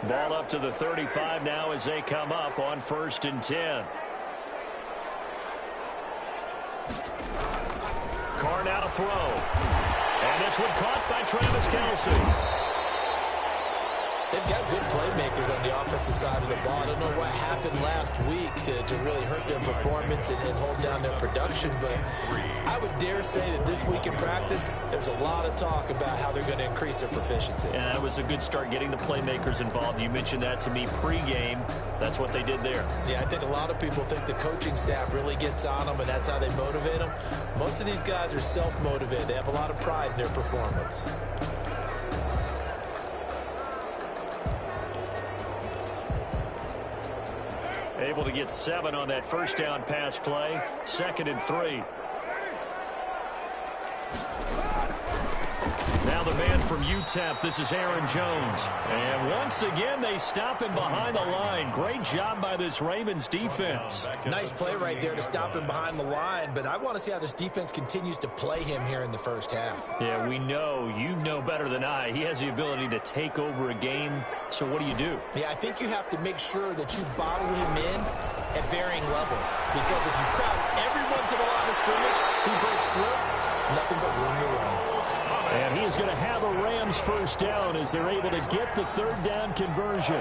Ball up to the 35 now as they come up on 1st and 10. Carr now to throw. And this one caught by Travis Kelce. They've got good playmakers on the offensive side of the ball. I don't know what happened last week to really hurt their performance and hold down their production, but I would dare say that this week in practice, there's a lot of talk about how they're going to increase their proficiency. Yeah, that was a good start getting the playmakers involved. You mentioned that to me pregame. That's what they did there. Yeah, I think a lot of people think the coaching staff really gets on them, and that's how they motivate them. Most of these guys are self-motivated. They have a lot of pride in their performance. Able to get 7 on that first down pass play. 2nd and 3. Now the man from UTEP, this is Aaron Jones. And once again, they stop him behind the line. Great job by this Ravens defense. Nice play right there to stop him behind the line, but I want to see how this defense continues to play him here in the first half. Yeah, we know. You know better than I. He has the ability to take over a game, so what do you do? Yeah, I think you have to make sure that you bottle him in at varying levels, because if you crowd everyone to the line of scrimmage, if he breaks through, there's nothing but room to run. And he is going to have a Rams first down as they're able to get the 3rd down conversion.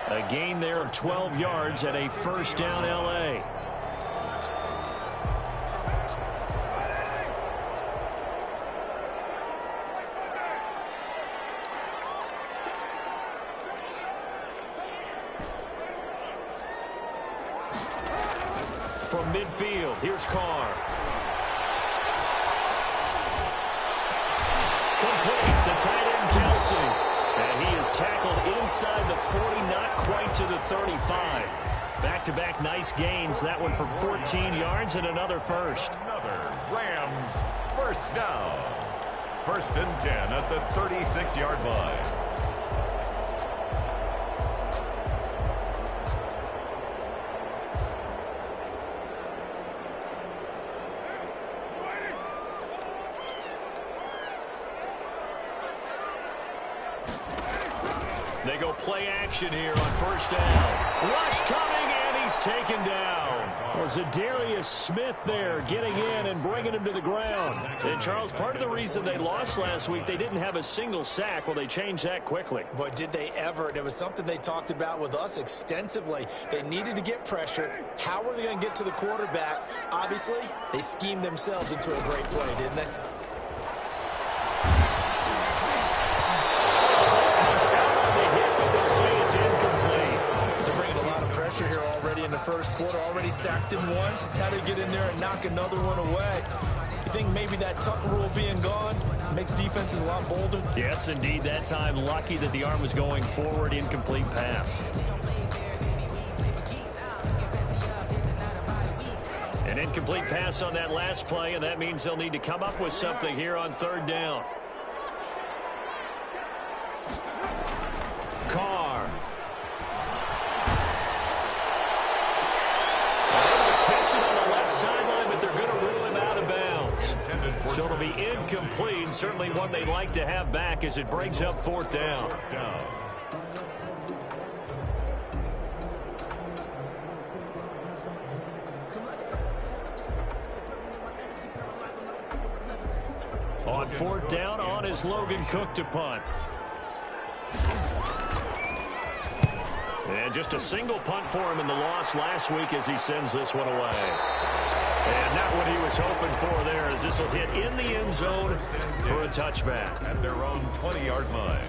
A gain there of 12 yards and a first down L.A. From midfield, here's Carr. Complete, the tight end Kelce. And he is tackled inside the 40, not quite to the 35. Back-to-back nice gains. That one for 14 yards and another first. Another Rams first down. 1st and 10 at the 36-yard line. They go play action here on 1st down. Rush coming, and he's taken down. Was Zadarius Smith there getting in and bringing him to the ground. And, Charles, part of the reason they lost last week, they didn't have a single sack. Well, they changed that quickly. But did they ever? And it was something they talked about with us extensively. They needed to get pressure. How were they going to get to the quarterback? Obviously, they schemed themselves into a great play, didn't they? Here already in the first quarter, already sacked him once. How to get in there and knock another one away. You think maybe that Tucker rule being gone makes defenses a lot bolder? Yes, indeed. That time, lucky that the arm was going forward, incomplete pass. An incomplete pass on that last play, and that means they'll need to come up with something here on 3rd down. Carr. Sideline, but they're going to rule him out of bounds. So it'll be incomplete. Certainly one they'd like to have back as it brings up 4th down. On 4th down, on is Logan Cook to punt. And just a single punt for him in the loss last week as he sends this one away. And not what he was hoping for there, as this will hit in the end zone for a touchback. At their own 20-yard line.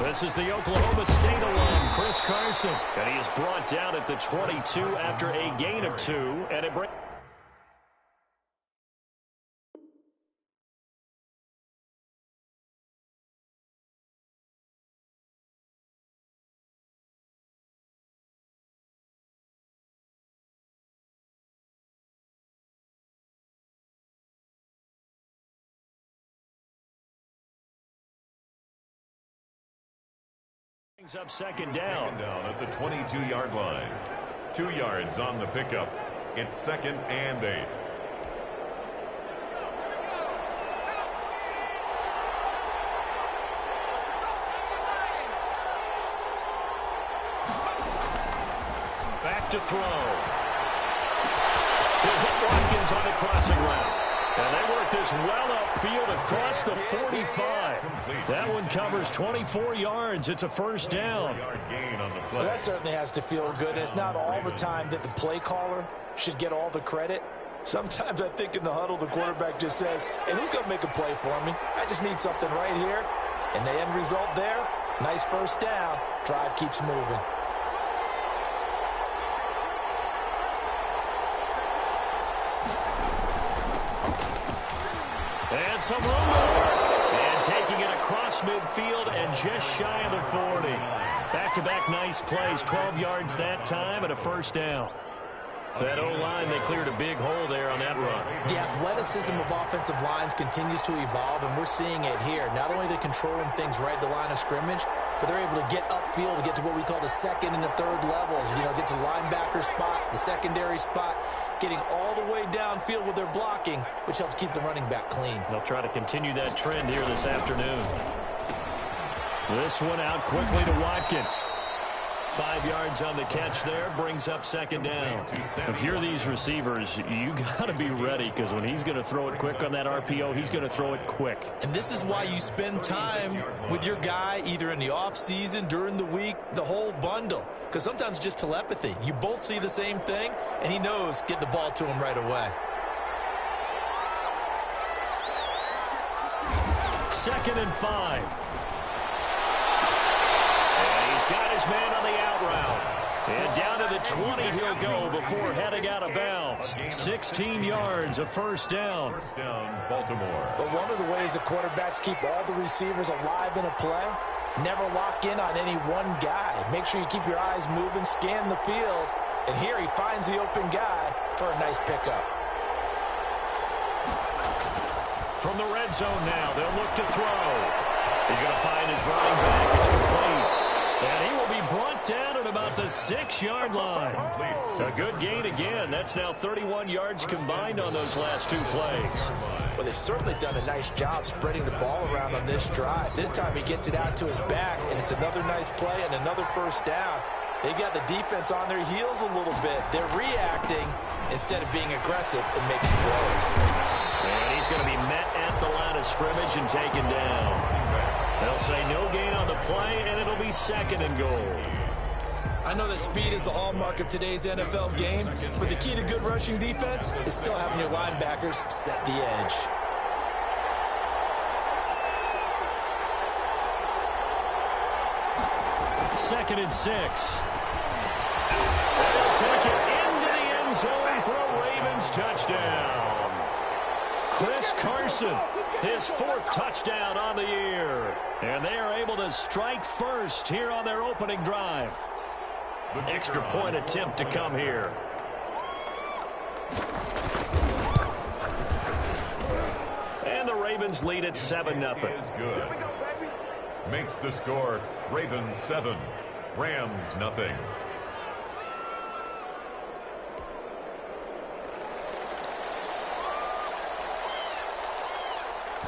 This is the Oklahoma State alum, Chris Carson. And he is brought down at the 22 after a gain of 2. And it brings... Brings up second down. Second down at the 22-yard line. 2 yards on the pickup. It's 2nd and 8. Back to throw. He'll hit Watkins on the crossing route. And they work this well upfield across the 45. That one covers 24 yards. It's a first down. Well, that certainly has to feel good. And it's not all the time that the play caller should get all the credit. Sometimes I think in the huddle, the quarterback just says, hey, who's going to make a play for me? I just need something right here. And the end result there, nice first down. Drive keeps moving. And some room to work. And taking it across midfield and just shy of the 40. Back-to-back nice plays. 12 yards that time and a first down. That O-line, they cleared a big hole there on that run. The athleticism of offensive lines continues to evolve, and we're seeing it here. Not only are they controlling things right at the line of scrimmage, but they're able to get upfield to get to what we call the second and the third levels. You know, get to linebacker spot, the secondary spot, getting all the way downfield with their blocking, which helps keep the running back clean. They'll try to continue that trend here this afternoon. This one out quickly to Watkins. 5 yards on the catch there, brings up second down. If you're these receivers, you got to be ready, because when he's going to throw it quick on that RPO, he's going to throw it quick. And this is why you spend time with your guy either in the offseason, during the week, the whole bundle. Because sometimes just telepathy. You both see the same thing, and he knows get the ball to him right away. 2nd and 5. Got his man on the out route. And down to the 20 he'll go before heading out of bounds. 16 yards, a first down. First down, Baltimore. But one of the ways the quarterbacks keep all the receivers alive in a play, never lock in on any one guy. Make sure you keep your eyes moving, scan the field. And here he finds the open guy for a nice pickup. From the red zone now, they'll look to throw. He's going to find his running back. It's complete. And he will be brought down at about the 6-yard line. A good gain again. That's now 31 yards combined on those last 2 plays. Well, they've certainly done a nice job spreading the ball around on this drive. This time he gets it out to his back, and it's another nice play and another first down. They got the defense on their heels a little bit. They're reacting instead of being aggressive and making plays. And he's going to be met at the line of scrimmage and taken down. They'll say no gain on the play, and it'll be 2nd and goal. I know that speed is the hallmark of today's NFL game, but the key to good rushing defense is still having your linebackers set the edge. Second and 6. They'll take it into the end zone for a Ravens touchdown. Chris Carson, his 4th touchdown on the year. And they are able to strike first here on their opening drive. Extra point attempt to come here. And the Ravens lead at 7-0. Is good. Makes the score Ravens 7, Rams nothing.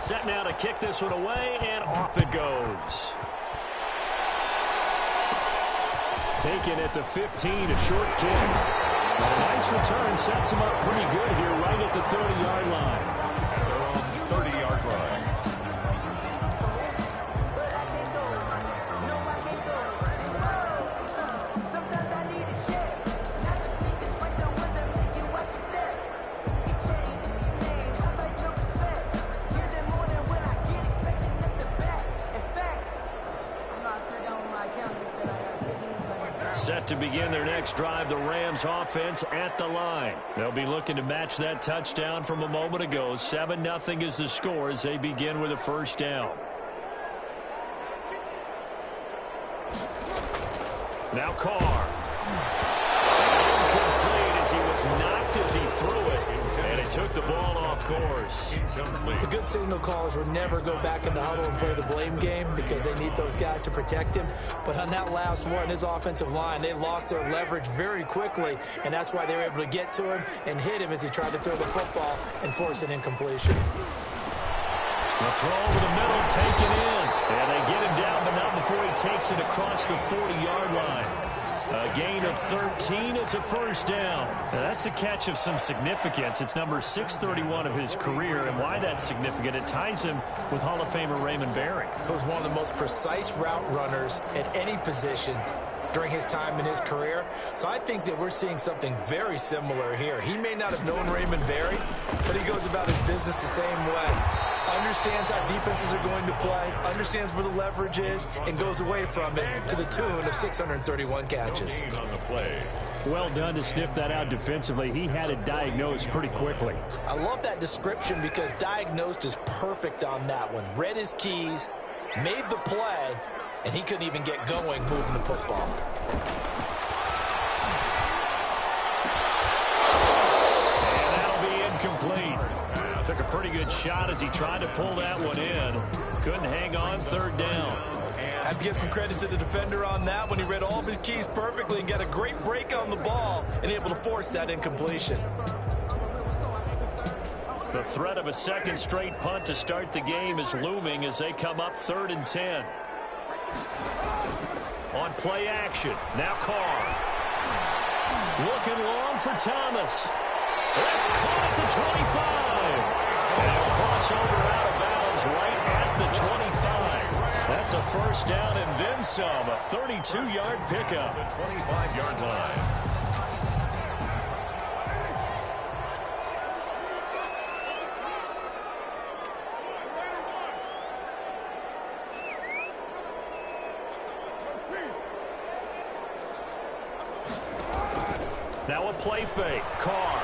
Set now to kick this one away, and off it goes. Taken at the 15, a short kick. A nice return sets him up pretty good here right at the 30-yard line. They're on the 30-yard line. Set to begin their next drive, the Rams offense at the line. They'll be looking to match that touchdown from a moment ago. 7-0 is the score as they begin with a first down. Now Carr. Incomplete as he was knocked as he threw it. And it took the ball off course. The good signal callers would never go back in the huddle and play the blame game because they need those guys to protect him. But on that last one, his offensive line, they lost their leverage very quickly, and that's why they were able to get to him and hit him as he tried to throw the football and force an incompletion. The throw over the middle, taken in. And they get him down, but not before he takes it across the 40-yard line. A gain of 13. It's a first down. Now, that's a catch of some significance. It's number 631 of his career, and why that's significant, it ties him with Hall of Famer Raymond Berry. He was one of the most precise route runners at any position during his time in his career. So I think that we're seeing something very similar here. He may not have known Raymond Berry, but he goes about his business the same way. Understands how defenses are going to play, understands where the leverage is, and goes away from it to the tune of 631 catches. Well done to sniff that out defensively. He had it diagnosed pretty quickly. I love that description because diagnosed is perfect on that one. Read his keys, made the play, and he couldn't even get going moving the football. And that'll be incomplete. Took a pretty good shot as he tried to pull that one in. Couldn't hang on, third down. I have to give some credit to the defender on that when he read all of his keys perfectly and got a great break on the ball and able to force that incompletion. The threat of a second straight punt to start the game is looming as they come up 3rd and 10. On play action, now Carr. Looking long for Thomas. That's caught at the 25. And a crossover out of bounds right at the 25. That's a first down and then some. A 32-yard pickup. The 25-yard line. Now a play fake. Carr.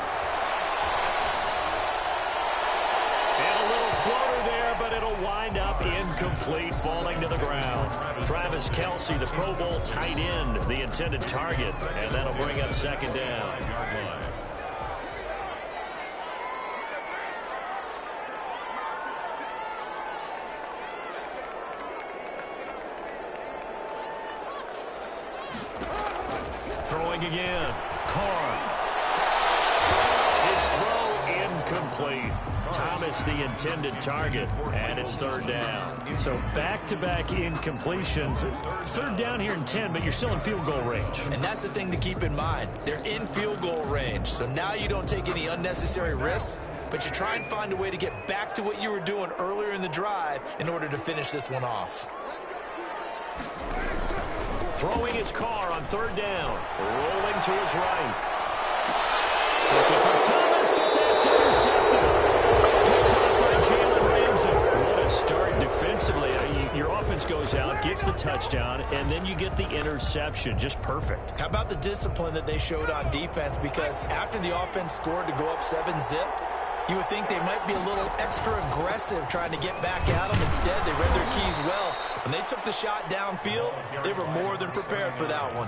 And a little floater there, but it'll wind up incomplete, falling to the ground. Travis Kelce, the Pro Bowl tight end, the intended target, and that'll bring up second down. Throwing again. Carr. His throw incomplete. Thomas the intended target, and it's third down. So back-to-back incompletions. Third down here in 10, but you're still in field goal range. And that's the thing to keep in mind. They're in field goal range. So now you don't take any unnecessary risks, but you try and find a way to get back to what you were doing earlier in the drive in order to finish this one off. Throwing his car on third down. Rolling to his right. Looking for Thomas, but that's intercepted. Picked up by Jalen Ramsey. What a start defensively. Your offense goes out, gets the touchdown, and then you get the interception. Just perfect. How about the discipline that they showed on defense? Because after the offense scored to go up 7-zip, you would think they might be a little extra aggressive trying to get back at them. Instead, they read their keys well. When they took the shot downfield, they were more than prepared for that one.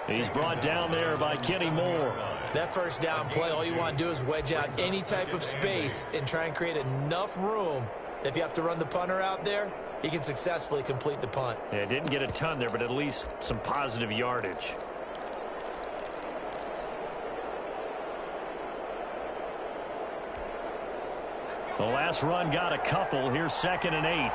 He's brought down there by Kenny Moore. That first down play, all you want to do is wedge out any type of space and try and create enough room that if you have to run the punter out there, he can successfully complete the punt. Yeah, didn't get a ton there, but at least some positive yardage. The last run got a couple. Here's 2nd and 8.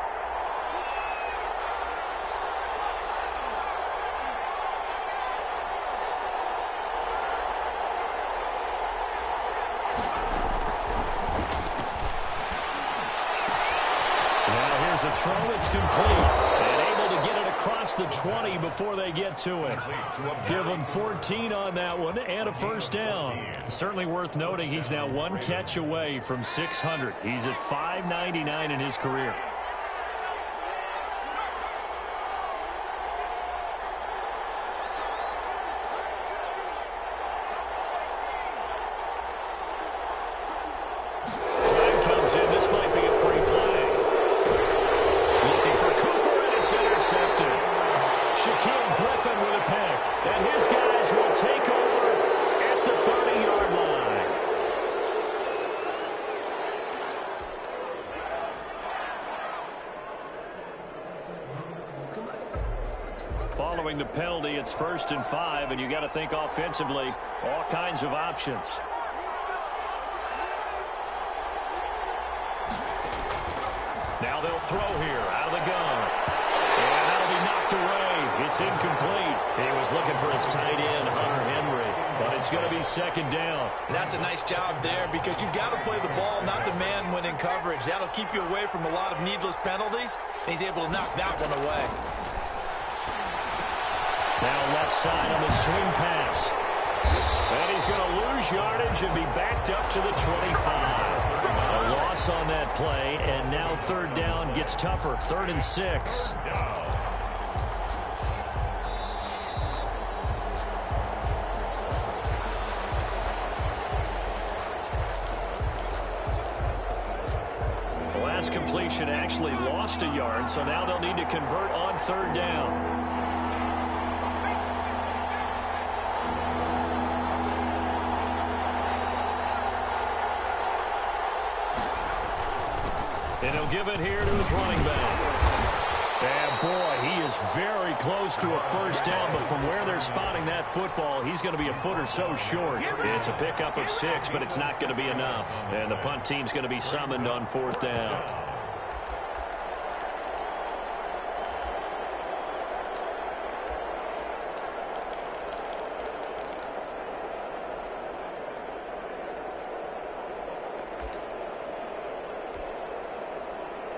Now here's a throw. It's complete. And able to get it across the 20 before they get to it. Give him 14 on that one and a first down. Certainly worth noting he's now one catch away from 600. He's at 599 in his career. Flag comes in. This might be a free play. Looking for Cooper, and it's intercepted. Shaquille Griffin with a pick, and his guys will take over at the 30-yard line. Following the penalty, it's 1st and 5, and you got to think offensively, all kinds of options. Now they'll throw here out of the gun. And that'll be knocked away. It's incomplete. He was looking for his tight end, Hunter Henry. But it's going to be 2nd down. And that's a nice job there because you've got to play the ball, not the man when in coverage. That'll keep you away from a lot of needless penalties. And he's able to knock that one away. Now left side on the swing pass. And he's going to lose yardage and be backed up to the 25. A loss on that play, and now 3rd down gets tougher. 3rd and 6. The last completion actually lost a yard, so now they'll need to convert on 3rd down. And he'll give it here to his running back. And boy, he is very close to a 1st down, but from where they're spotting that football, he's going to be a foot or so short. It's a pickup of 6, but it's not going to be enough. And the punt team's going to be summoned on 4th down.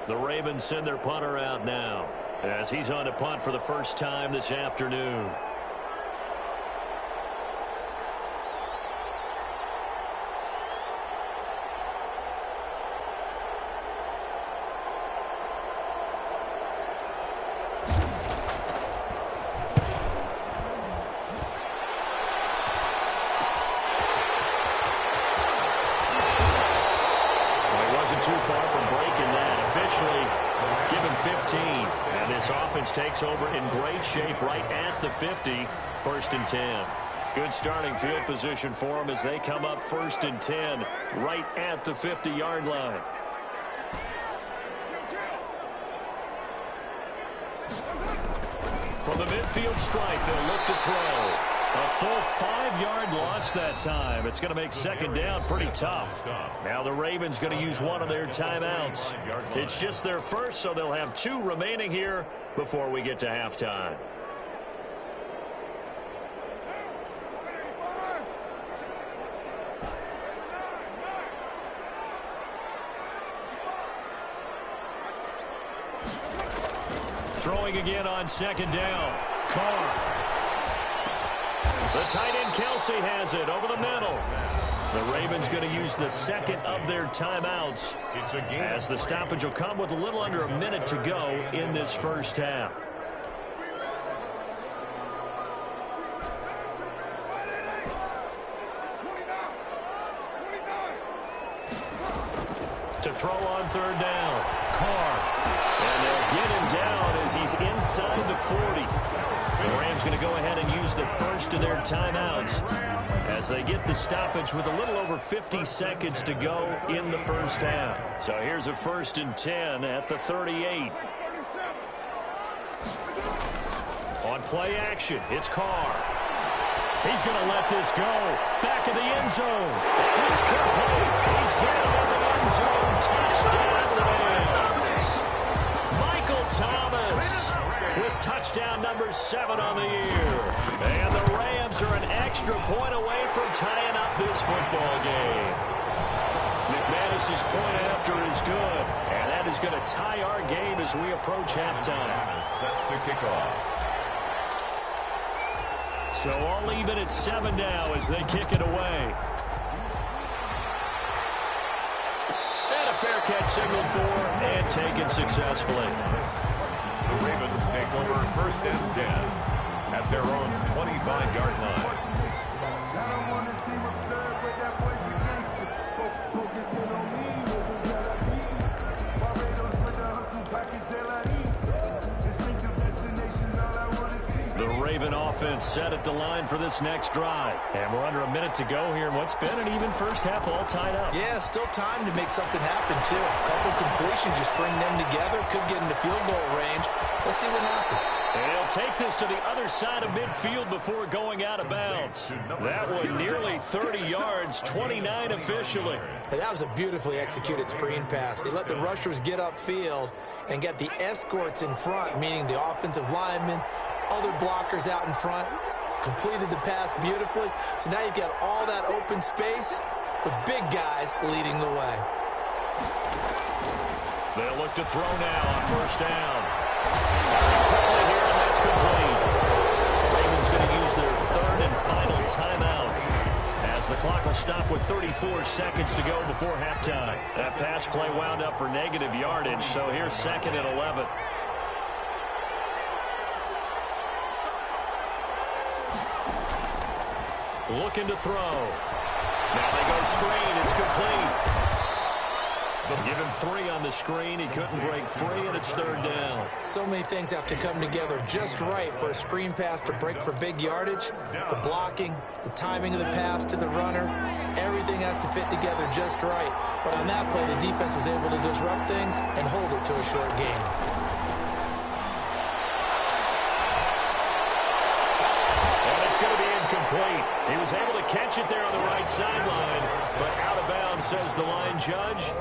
The Ravens send their punter out now as he's on to punt for the first time this afternoon. Too far from breaking that. Officially given 15. And this offense takes over in great shape right at the 50. 1st and 10. Good starting field position for them as they come up 1st and 10 right at the 50-yard line. From the midfield stripe, they'll look to throw. A full 5-yard loss that time. It's going to make 2nd down pretty tough. Now the Ravens going to use one of their timeouts. It's just their first, so they'll have 2 remaining here before we get to halftime. Throwing again on 2nd down. Carr. The tight end Kelsey has it over the middle. The Ravens going to use the 2nd of their timeouts as the stoppage will come with a little under a minute to go in this 1st half. To throw on 3rd down. Carr. And they'll get him down as he's inside the 40. The Rams going to go ahead and use the first of their timeouts as they get the stoppage with a little over 50 seconds to go in the 1st half. So here's a 1st and 10 at the 38. On play action, it's Carr. He's going to let this go. Back in the end zone. It's complete. He's got it in the end zone. Touchdown, Rams. Michael Thomas with touchdown number 7 on the year. And the Rams are an extra point away from tying up this football game. McManus's point after is good. And that is going to tie our game as we approach halftime. Set to kick off. So all even at 7 now as they kick it away. And a fair catch signaled for and taken successfully. The Ravens take over 1st and 10 at their own 25-yard line. The Raven offense set at the line for this next drive. And we're under a minute to go here in what's been an even first half, all tied up. Yeah, still time to make something happen, too. A couple completions, you string them together, could get into field goal range. Let's see what happens. And he'll take this to the other side of midfield before going out of bounds. That one nearly 30 yards, 29 officially. And that was a beautifully executed screen pass. They let the rushers get upfield and get the escorts in front, meaning the offensive linemen, other blockers out in front, completed the pass beautifully. So now you've got all that open space with big guys leading the way. They'll look to throw now on first down. Quickly here, and that's complete. Ravens going to use their third and final timeout, as the clock will stop with 34 seconds to go before halftime. That pass play wound up for negative yardage, so here's 2nd and 11. Looking to throw. Now they go screen. It's complete. Give him 3 on the screen. He couldn't break free, and it's 3rd down. So many things have to come together just right for a screen pass to break for big yardage. The blocking, the timing of the pass to the runner, everything has to fit together just right. But on that play, the defense was able to disrupt things and hold it to a short game. Incomplete. He was able to catch it there on the right sideline, but out of bounds, says the line judge,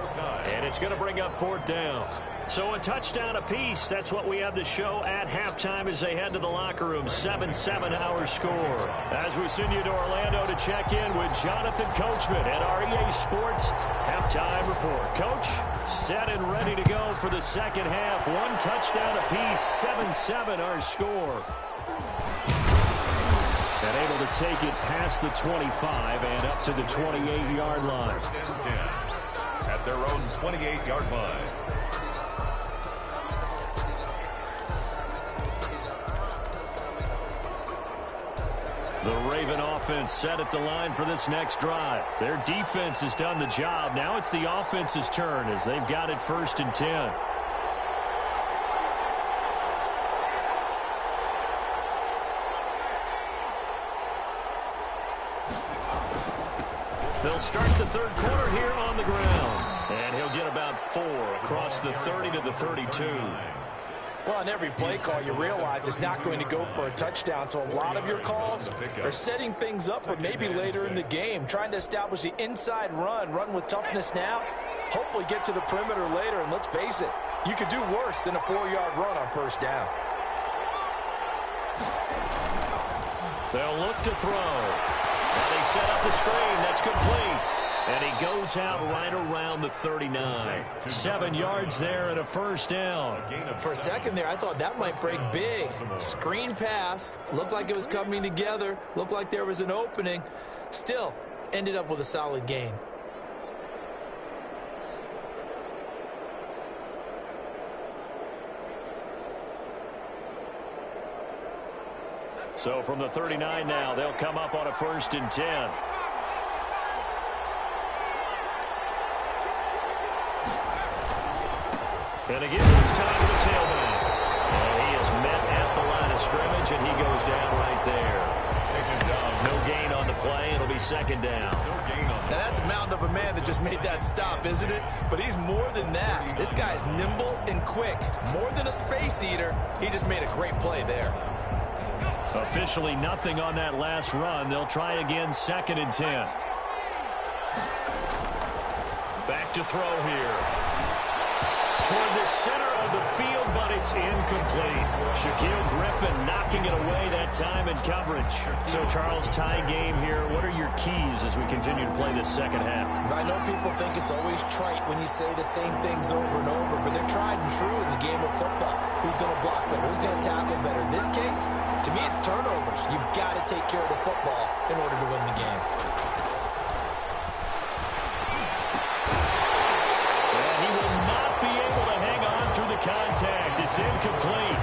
and it's going to bring up 4th down. So a touchdown apiece. That's what we have to show at halftime as they head to the locker room. 7-7 our score. As we send you to Orlando to check in with Jonathan Coachman at our EA Sports Halftime Report. Coach, set and ready to go for the second half. 1 touchdown apiece. 7-7 our score. And able to take it past the 25 and up to the 28-yard line. 10 at their own 28-yard line. The Raven offense set at the line for this next drive. Their defense has done the job. Now it's the offense's turn as they've got it 1st and 10. They'll start the 3rd quarter here on the ground. And he'll get about 4 across the 30 to the 32. Well, on every play call, you realize it's not going to go for a touchdown. So a lot of your calls are setting things up for maybe later in the game, trying to establish the inside run with toughness now, hopefully get to the perimeter later. And let's face it, you could do worse than a 4-yard run on first down. They'll look to throw. Now they set up the screen. That's complete. And he goes out right around the 39. 7 yards there and a 1st down. For a second there, I thought that might break big. Screen pass. Looked like it was coming together. Looked like there was an opening. Still, ended up with a solid gain. So from the 39 now, they'll come up on a 1st and 10. And again, this time to the tailback. And he is met at the line of scrimmage, and he goes down right there. No gain on the play. It'll be 2nd down. Now that's a mountain of a man that just made that stop, isn't it? But he's more than that. This guy's nimble and quick. More than a space eater. He just made a great play there. Officially nothing on that last run. They'll try again, 2nd and 10. Back to throw here. Toward the center of the field, but it's incomplete. Shaquille Griffin knocking it away that time in coverage. So, Charles, tie game here. What are your keys as we continue to play this second half? I know people think it's always trite when you say the same things over and over, but they're tried and true in the game of football. Who's going to block better? Who's going to tackle better? In this case, to me, it's turnovers. You've got to take care of the football in order to win the game. Contact. It's incomplete.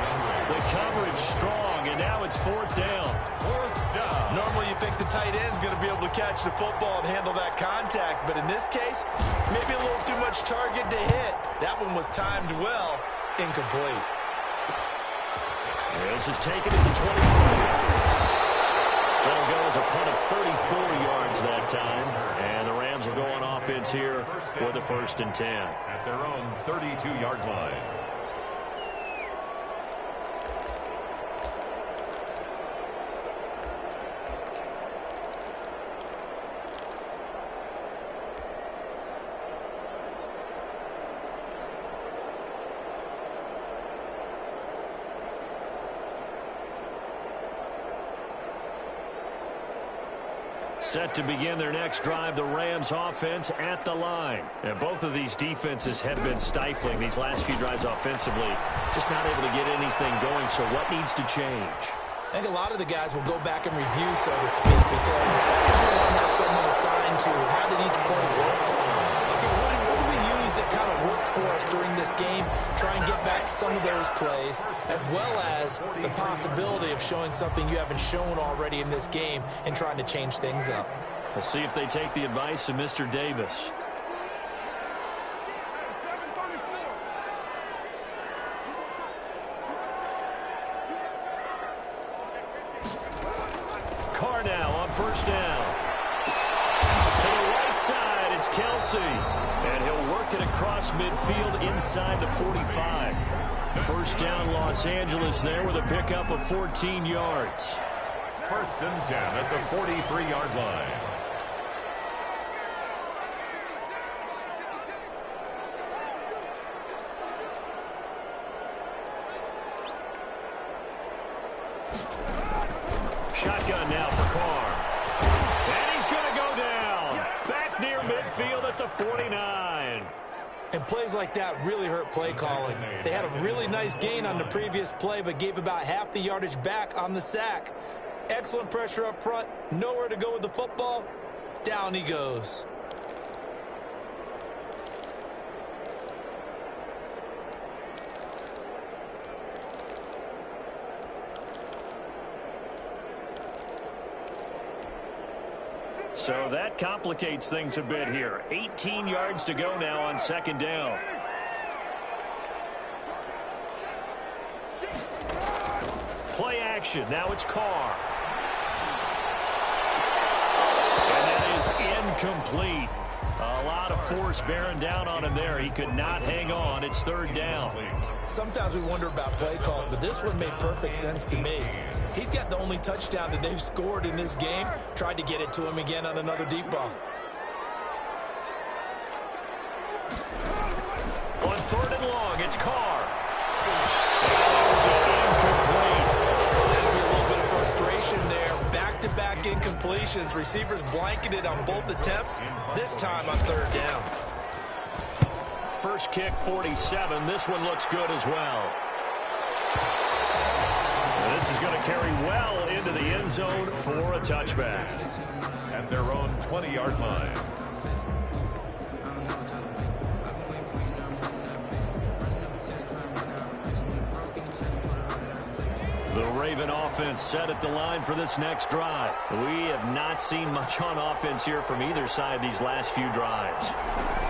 The coverage strong, and now it's 4th down. 4th down. Normally you think the tight end's going to be able to catch the football and handle that contact, but in this case, maybe a little too much target to hit. That one was timed well, incomplete. This is taken at the 23. That'll go as a punt of 34 yards that time. And the Rams will go on offense here for the 1st and 10. At their own 32-yard line. Set to begin their next drive, the Rams offense at the line. And both of these defenses have been stifling these last few drives offensively. Just not able to get anything going, so what needs to change? I think a lot of the guys will go back and review, so to speak, because everyone has someone assigned to how did each play work. Okay, what did we use that kind of worked for us during this game? Try and get back some of those plays, as well as the possibility of showing something you haven't shown already in this game and trying to change things up. We'll see if they take the advice of Mr. Davis. Carr now on 1st down. To the right side, it's Kelsey. And he'll work it across midfield inside the 45. 1st down, Los Angeles there with a pickup of 14 yards. 1st and 10 at the 43-yard line. Shotgun now for Carr. And he's going to go down. Back near midfield at the 49. And plays like that really hurt play calling. They had a really nice gain on the previous play, but gave about half the yardage back on the sack. Excellent pressure up front. Nowhere to go with the football. Down he goes. So that complicates things a bit here. 18 yards to go now on 2nd down. Play action. Now it's Carr. And that is incomplete. A lot of force bearing down on him there. He could not hang on. It's 3rd down. Sometimes we wonder about play calls, but this one made perfect sense to me. He's got the only touchdown that they've scored in this game. Tried to get it to him again on another deep ball. On 3rd and long, it's Carr. Incomplete. There's be a little bit of frustration there. Back-to-back incompletions. Receivers blanketed on both attempts. This time on 3rd down. First kick, 47. This one looks good as well. This is going to carry well into the end zone for a touchback. At their own 20-yard line. The Raven offense set at the line for this next drive. We have not seen much on offense here from either side these last few drives.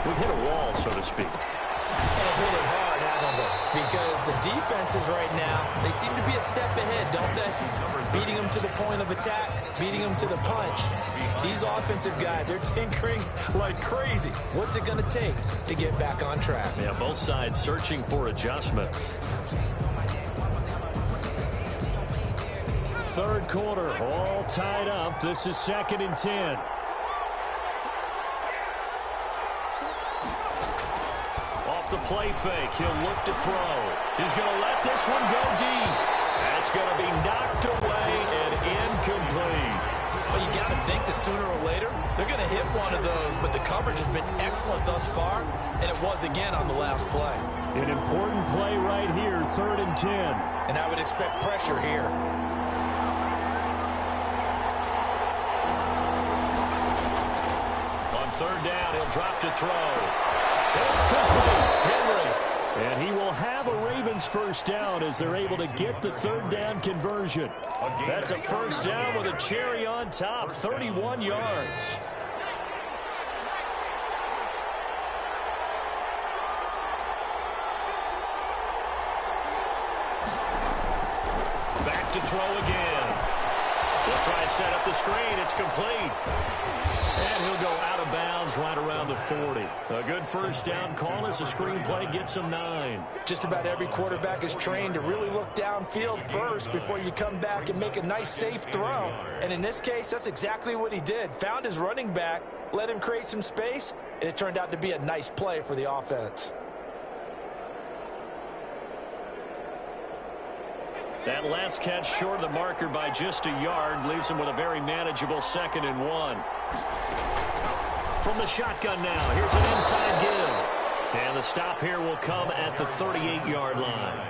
We've hit a wall, so to speak. And hit it hard, haven't we? Because the defenses right now, they seem to be a step ahead, don't they? Beating them to the point of attack, beating them to the punch. These offensive guys, they're tinkering like crazy. What's it going to take to get back on track? Yeah, both sides searching for adjustments. 3rd quarter, all tied up. This is 2nd and 10. Off the play fake, he'll look to throw. He's going to let this one go deep. That's going to be knocked away and incomplete. Well, you got to think that sooner or later, they're going to hit one of those, but the coverage has been excellent thus far, and it was again on the last play. An important play right here, 3rd and 10. And I would expect pressure here. On 3rd down, he'll drop to throw. It's complete. Henry. And he will have a Ravens 1st down as they're able to get the 3rd down conversion. That's a 1st down with a cherry on top, 31 yards. Back to throw again. He'll try and set up the screen. It's complete. And he'll go out of bounds right around the 40. A good first down call as the screenplay gets him 9. Just about every quarterback is trained to really look downfield first before you come back and make a nice, safe throw. And in this case, that's exactly what he did. Found his running back, let him create some space, and it turned out to be a nice play for the offense. That last catch short of the marker by just a yard leaves him with a very manageable 2nd and 1. From the shotgun now, here's an inside give. And the stop here will come at the 38-yard line.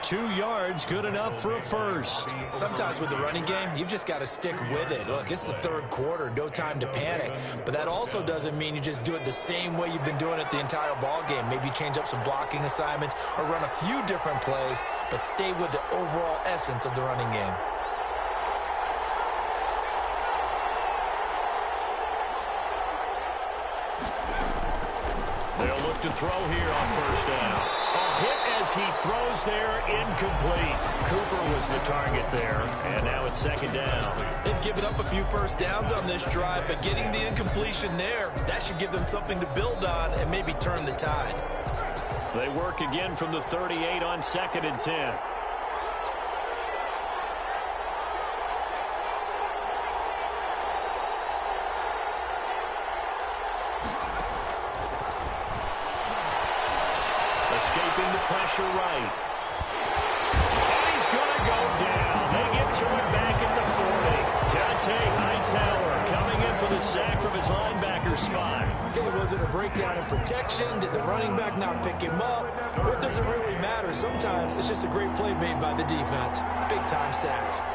2 yards, good enough for a first. Sometimes with the running game, you've just got to stick with it. Look, it's the 3rd quarter, no time to panic. But that also doesn't mean you just do it the same way you've been doing it the entire ball game. Maybe change up some blocking assignments or run a few different plays, but stay with the overall essence of the running game. They'll look to throw here on first down. A hit as he throws there, incomplete. Cooper was the target there, and now it's 2nd down. They've given up a few first downs on this drive, but getting the incompletion there, that should give them something to build on and maybe turn the tide. They work again from the 38 on 2nd and 10. Escaping the pressure right. And he's going to go down. They get to him back at the 40. Dante Hightower coming in for the sack from his linebacker spot. Was it a breakdown in protection? Did the running back not pick him up? Or it doesn't really matter. Sometimes it's just a great play made by the defense. Big-time sack.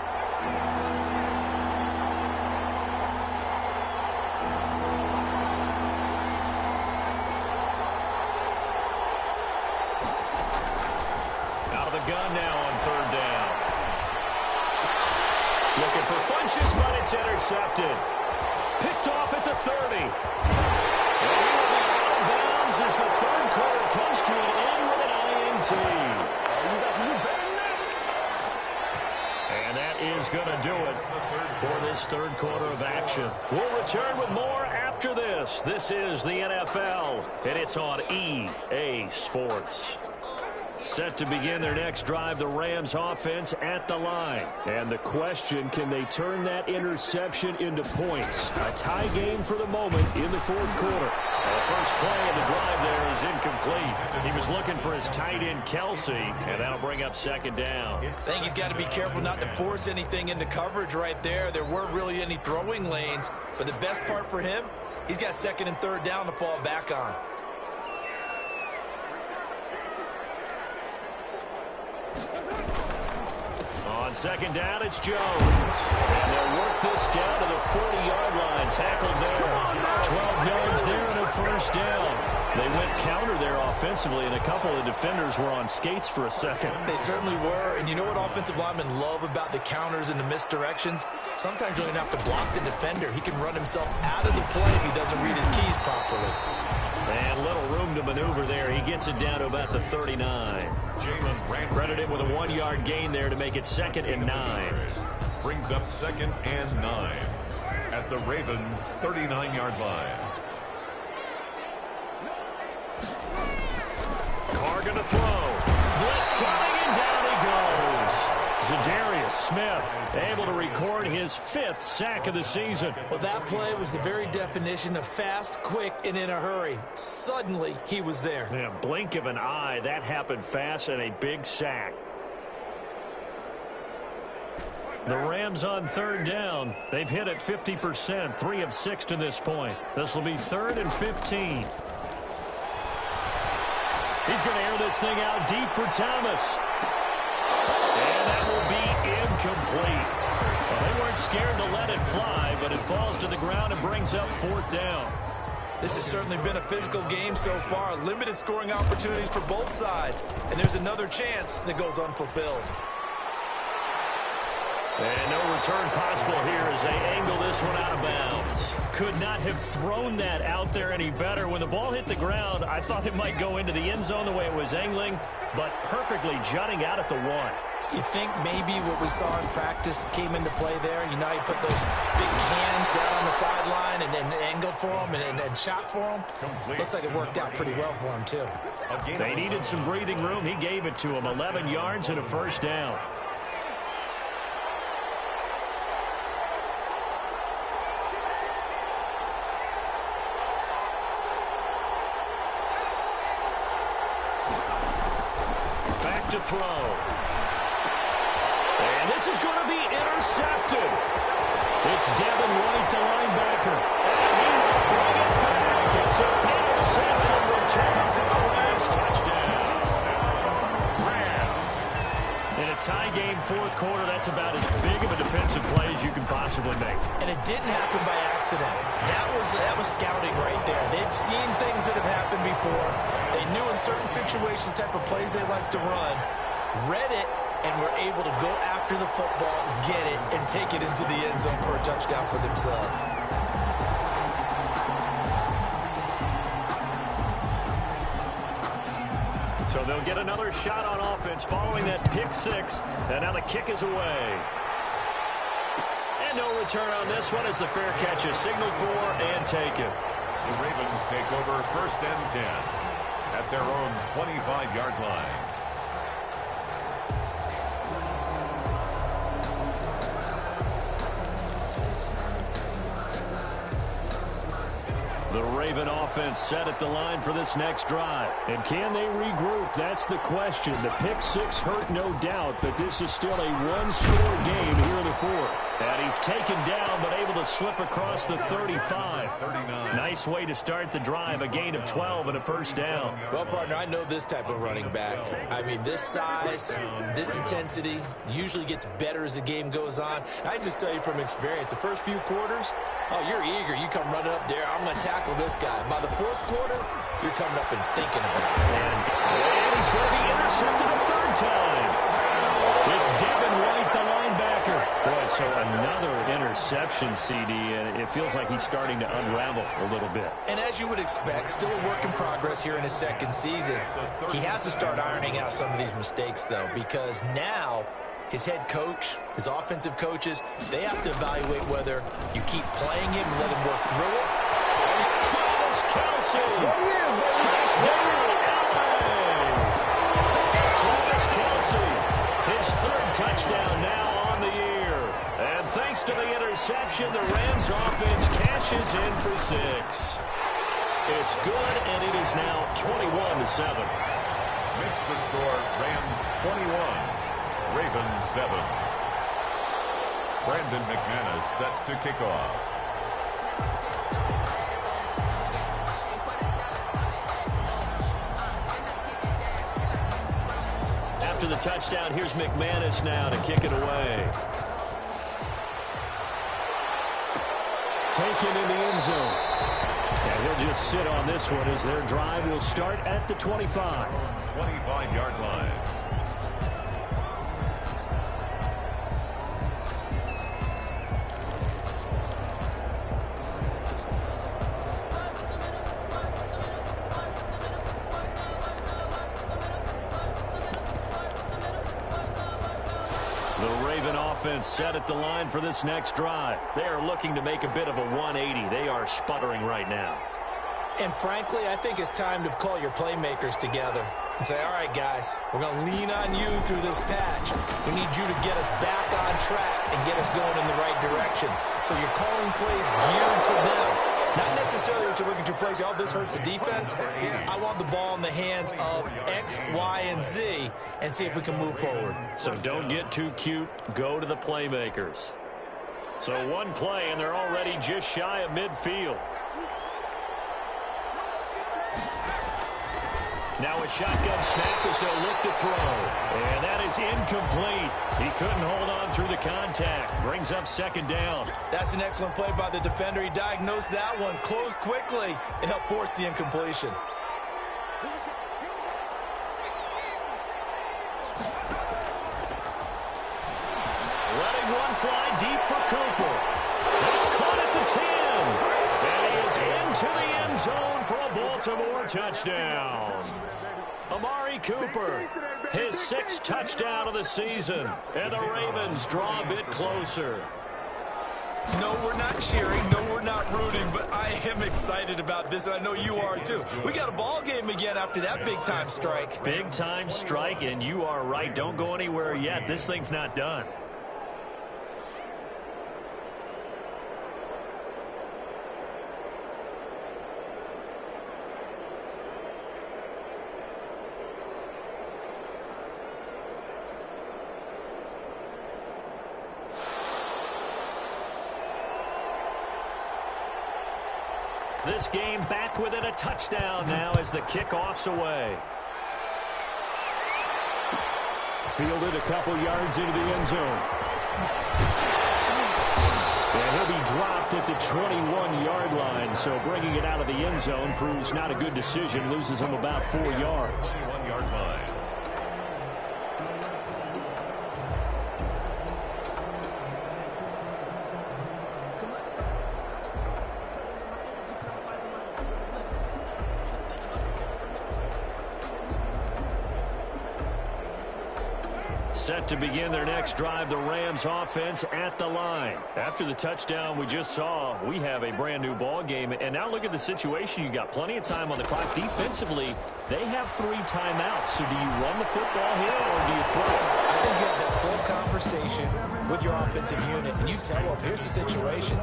Gun now on 3rd down. Looking for Funchess, but it's intercepted. Picked off at the 30. And he will be out of bounds as the 3rd quarter comes to an end with an INT. And that is going to do it for this 3rd quarter of action. We'll return with more after this. This is the NFL, and it's on EA Sports. Set to begin their next drive, the Rams offense at the line. And the question, can they turn that interception into points? A tie game for the moment in the 4th quarter. The first play of the drive there is incomplete. He was looking for his tight end, Kelsey, and that'll bring up 2nd down. I think he's got to be careful not to force anything into coverage right there. There weren't really any throwing lanes, but the best part for him, he's got 2nd and 3rd down to fall back on. On 2nd down, it's Jones. And they'll work this down to the 40-yard line. Tackled there. 12 yards there and a first down. They went counter there offensively, and a couple of defenders were on skates for a second. They certainly were. And you know what offensive linemen love about the counters and the misdirections? Sometimes you don't even have to block the defender. He can run himself out of the play if he doesn't read his keys properly. And little room to maneuver there. He gets it down to about the 39. Credit him with a 1-yard gain there to make it 2nd and 9. Brings up 2nd and 9 at the Ravens' 39-yard line. Carr going to throw. Blitz coming, and down he goes. Za'Darius Smith able to record his 5th sack of the season. Well, that play was the very definition of fast, quick, and in a hurry. Suddenly, he was there. Yeah, blink of an eye. That happened fast, and a big sack. The Rams on 3rd down. They've hit at 50%, 3 of 6 to this point. This will be 3rd and 15. He's going to air this thing out deep for Thomas. And that will be incomplete. Well, they weren't scared to let it fly, but it falls to the ground and brings up 4th down. This has certainly been a physical game so far. Limited scoring opportunities for both sides. And there's another chance that goes unfulfilled. And no return possible here as they angle this one out of bounds. Could not have thrown that out there any better. When the ball hit the ground, I thought it might go into the end zone the way it was angling, but perfectly jutting out at the 1. You think maybe what we saw in practice came into play there? You know, you put those big hands down on the sideline and then angled for him and shot for him. Looks like it worked out pretty well for him, too. They needed some breathing room. He gave it to him. 11 yards and a first down. Back to throw. And this is going to be intercepted. It's Devin White, the linebacker. And he will bring it back. It's an interception return for the Rams. Touchdown. In a tie game, fourth quarter, that's about as big of a defensive play as you can possibly make. And it didn't happen by accident. That was scouting right there. They've seen things that have happened before. They knew in certain situations the type of plays they like to run, read it, and were able to go after the football, get it, and take it into the end zone for a touchdown for themselves. So they'll get another shot on offense following that pick six. And now the kick is away. And no return on this one as the fair catch is signaled for and taken. The Ravens take over 1st and 10 at their own 25-yard line. The Raven offense set at the line for this next drive. And can they regroup? That's the question. The pick six hurt, no doubt, but this is still a one-score game here in the fourth. And he's taken down, but able to slip across the 35. 39. Nice way to start the drive, a gain of 12 and a first down. Well, partner, I know this type of running back. I mean, this size, this intensity usually gets better as the game goes on. I just tell you from experience, the first few quarters, oh, you're eager. You come running up there, I'm going to tackle this guy. By the fourth quarter, you're coming up and thinking about it. And he's going to be intercepted a third time. It's Devin White, the linebacker. Boy, so another interception, CD, and it feels like he's starting to unravel a little bit. And as you would expect, still a work in progress here in his second season. He has to start ironing out some of these mistakes, though, because now his head coach, his offensive coaches, they have to evaluate whether you keep playing him and let him work through it. Travis Kelce. Touchdown, LA. Travis Kelce, his third touchdown now on the year. And thanks to the interception, the Rams offense cashes in for 6. It's good, and it is now 21-7. Makes the score Rams 21, Ravens 7. Brandon McManus set to kick off. After the touchdown, here's McManus now to kick it away. Taken in the end zone. And he'll just sit on this one as their drive will start at the 25. 25-yard line. The Raven offense set at the line for this next drive. They are looking to make a bit of a 180. They are sputtering right now. And frankly, I think it's time to call your playmakers together and say, all right, guys, we're going to lean on you through this patch. We need you to get us back on track and get us going in the right direction. So you're calling plays geared to them. Not necessarily that you look at your plays, oh, this hurts the defense. I want the ball in the hands of X, Y, and Z and see if we can move forward. So don't get too cute. Go to the playmakers. So one play, and they're already just shy of midfield. Now a shotgun snap as they'll look to throw. And that is incomplete. He couldn't hold on through the contact. Brings up second down. That's an excellent play by the defender. He diagnosed that one, closed quickly, and helped force the incompletion. Letting one fly deep for Cooper. It's caught at the 10. And he is into the end zone for a Baltimore touchdown. Amari Cooper, his 6th touchdown of the season. And the Ravens draw a bit closer. No, we're not cheering. No, we're not rooting. But I am excited about this, and I know you are too. We got a ball game again after that big-time strike. Big-time strike, and you are right. Don't go anywhere yet. This thing's not done. This game back within a touchdown now as the kickoff's away. Fielded a couple yards into the end zone. And he'll be dropped at the 21-yard line, so bringing it out of the end zone proves not a good decision. Loses him about 4 yards. 21-yard line. Set to begin their next drive, the Rams offense at the line. After the touchdown we just saw, we have a brand new ball game. And now look at the situation. You got plenty of time on the clock. Defensively, they have 3 timeouts. So do you run the football here or do you throw it? I think you have that full conversation with your offensive unit, and you tell them, here's the situation.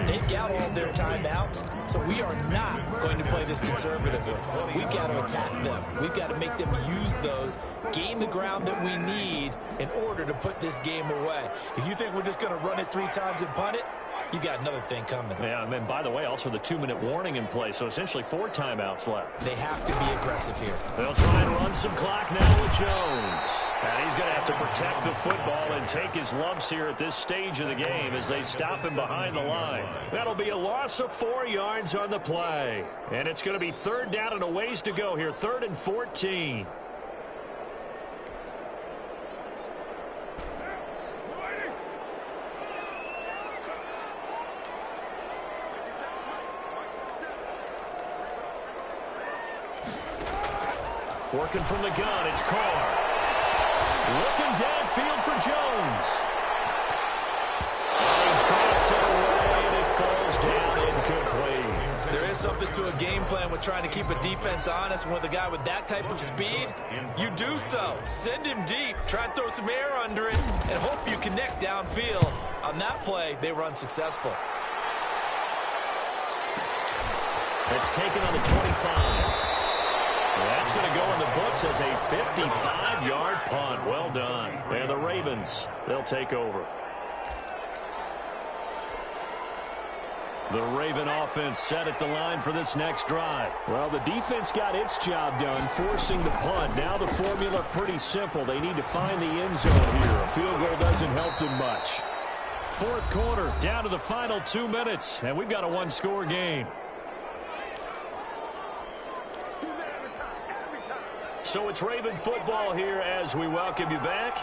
They've got all their timeouts, so we are not going to play this conservatively. We've got to attack them. We've got to make them use those, gain the ground that we need in order to put this game away. If you think we're just going to run it 3 times and punt it, you got another thing coming. Yeah, and by the way, also the 2-minute warning in place, so essentially 4 timeouts left. They have to be aggressive here. They'll try and run some clock now with Jones. And he's going to have to protect the football and take his lumps here at this stage of the game as they stop him behind the line. That'll be a loss of 4 yards on the play. And it's going to be 3rd down and a ways to go here, 3rd and 14. Working from the gun, it's Carr. Looking downfield for Jones. And he backs it away, and it falls down incomplete. There is something to a game plan with trying to keep a defense honest. With a guy with that type of speed, you do so. Send him deep, try and throw some air under it, and hope you connect downfield. On that play, they were unsuccessful. It's taken on the 25. That's going to go in the books as a 55-yard punt. Well done. And the Ravens, they'll take over. The Raven offense set at the line for this next drive. Well, the defense got its job done, forcing the punt. Now the formula pretty simple. They need to find the end zone here. A field goal doesn't help them much. 4th quarter, down to the final 2 minutes, and we've got a 1-score game. So it's Raven football here as we welcome you back.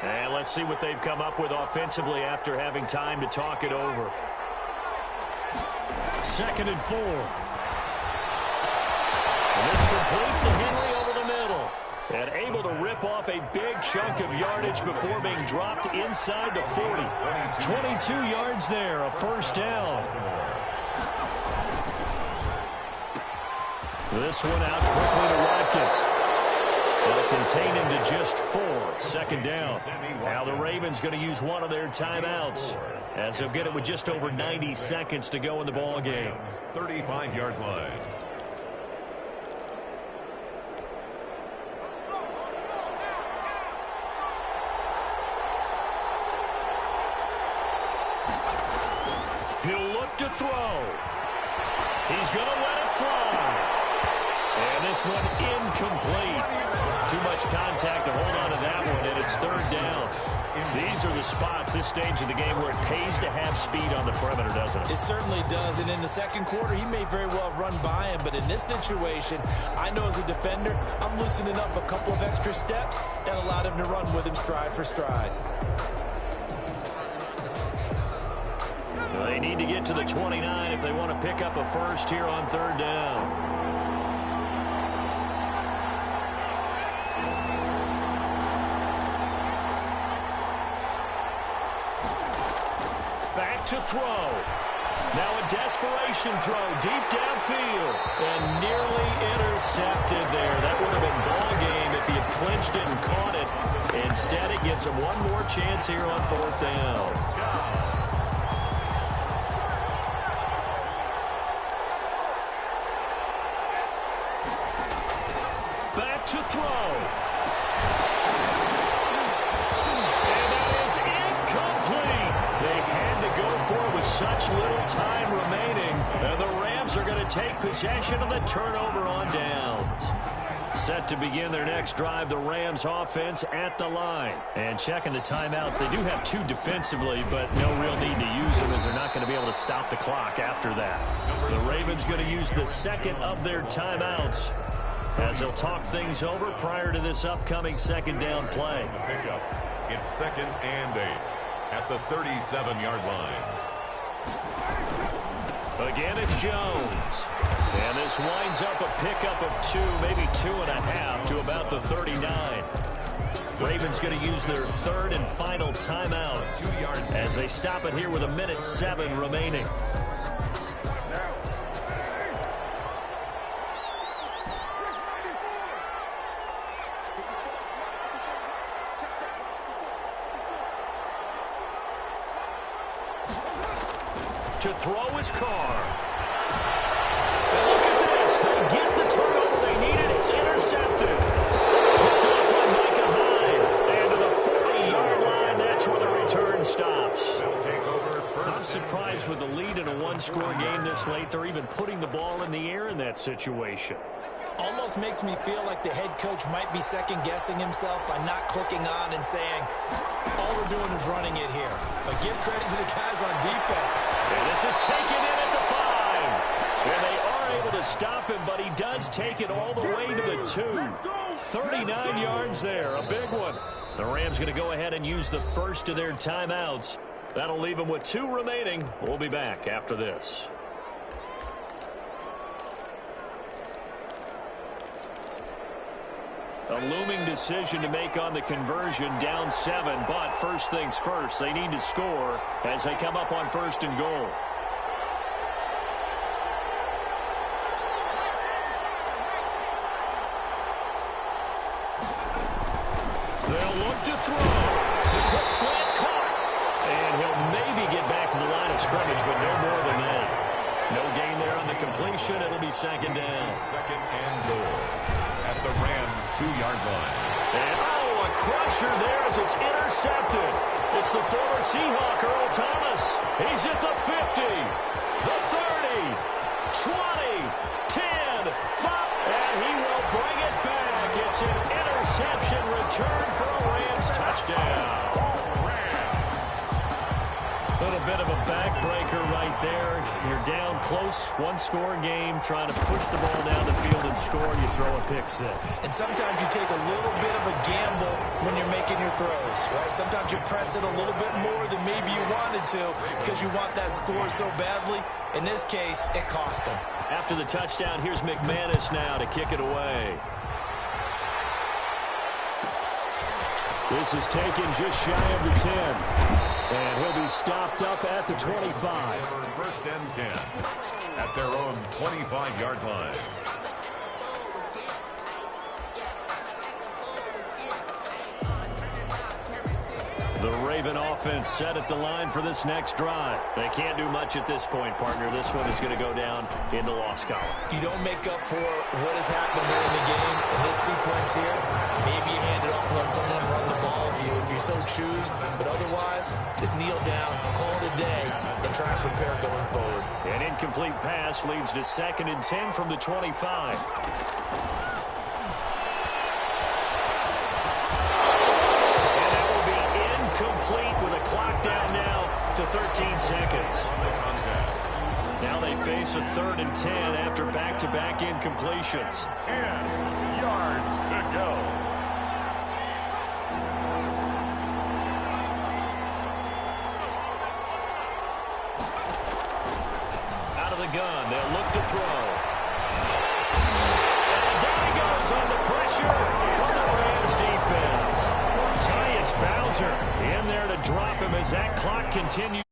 And let's see what they've come up with offensively after having time to talk it over. 2nd and 4. And this complete to Henry over the middle. And able to rip off a big chunk of yardage before being dropped inside the 40. 22 yards there, a 1st down. This one out quickly to Watkins. They'll contain him to just 4. 2nd down. Now the Ravens going to use one of their timeouts as they'll get it with just over 90 seconds to go in the ball game. 35-yard line. He'll look to throw. He's going to let it fly. And this one incomplete. Too much contact to hold on to that one, and it's 3rd down. These are the spots, this stage of the game, where it pays to have speed on the perimeter, doesn't it? It certainly does, and in the 2nd quarter, he may very well have run by him, but in this situation, I know as a defender, I'm loosening up a couple of extra steps that allowed him to run with him stride for stride. They need to get to the 29 if they want to pick up a 1st here on 3rd down. Back to throw. Now a desperation throw deep downfield and nearly intercepted there. That would have been ball game if he had clinched it and caught it. Instead, it gives him one more chance here on 4th down. Back to throw. And that is incomplete. They had to go for it with such little time remaining. And the Rams are going to take possession of the turnover on downs. Set to begin their next drive, the Rams offense at the line. And checking the timeouts, they do have 2 defensively, but no real need to use them as they're not going to be able to stop the clock after that. The Ravens going to use the second of their timeouts as they'll talk things over prior to this upcoming 2nd down play. It's 2nd and 8 at the 37-yard line. Again, it's Jones. And this winds up a pickup of 2, maybe 2.5 to about the 39. Ravens going to use their 3rd and final timeout as they stop it here with 1:07 remaining. To throw his Carr. And look at this. They get the turnover they needed. It's intercepted. Picked up by Micah Hyde. And to the 40-yard line, that's where the return stops. I'm surprised with the lead in a one-score game this late. They're even putting the ball in the air in that situation. Almost makes me feel like the head coach might be second-guessing himself by not clicking on and saying, all we're doing is running it here. But give credit to the guys on defense. And this is taken in at the 5. And they are able to stop him, but he does take it all the way to the 2. 39 yards there, a big one. The Rams going to go ahead and use the first of their timeouts. That'll leave them with 2 remaining. We'll be back after this. A looming decision to make on the conversion, down 7, but first things first, they need to score as they come up on 1st and goal. They'll look to throw. The quick slant caught. And he'll maybe get back to the line of scrimmage, but no more than that. No gain there on the completion. It'll be 2nd down. 2nd and goal at the Rams' 2-yard line. And a crusher there as it's intercepted. It's the former Seahawk, Earl Thomas. He's at the 50, the 30, 20, 10, 5, and he will bring it back. It's an interception return for a Rams touchdown. A little bit of a backbreaker right there. You're down close, one-score game, trying to push the ball down the field and score, and you throw a pick 6. And sometimes you take a little bit of a gamble when you're making your throws, right? Sometimes you press it a little bit more than maybe you wanted to because you want that score so badly. In this case, it cost him. After the touchdown, here's McManus now to kick it away. This is taken just shy of the 10. And he'll be stopped up at the 25. 1st and 10 at their own 25-yard line. The Raven offense set at the line for this next drive. They can't do much at this point, partner. This one is going to go down in the loss column. You don't make up for what has happened during the game in this sequence here. Maybe you hand it off and let someone run the ball if you so choose. But otherwise, just kneel down, call it a day, and try and prepare going forward. An incomplete pass leads to 2nd and 10 from the 25. Complete with a clock down now to 13 seconds. Now they face a 3rd and 10 after back-to-back incompletions. 10 yards to go. Out of the gun, they'll look to throw. And down he goes on the pressure from the Rams defense. Tyus Bowser in there to drop him as that clock continues.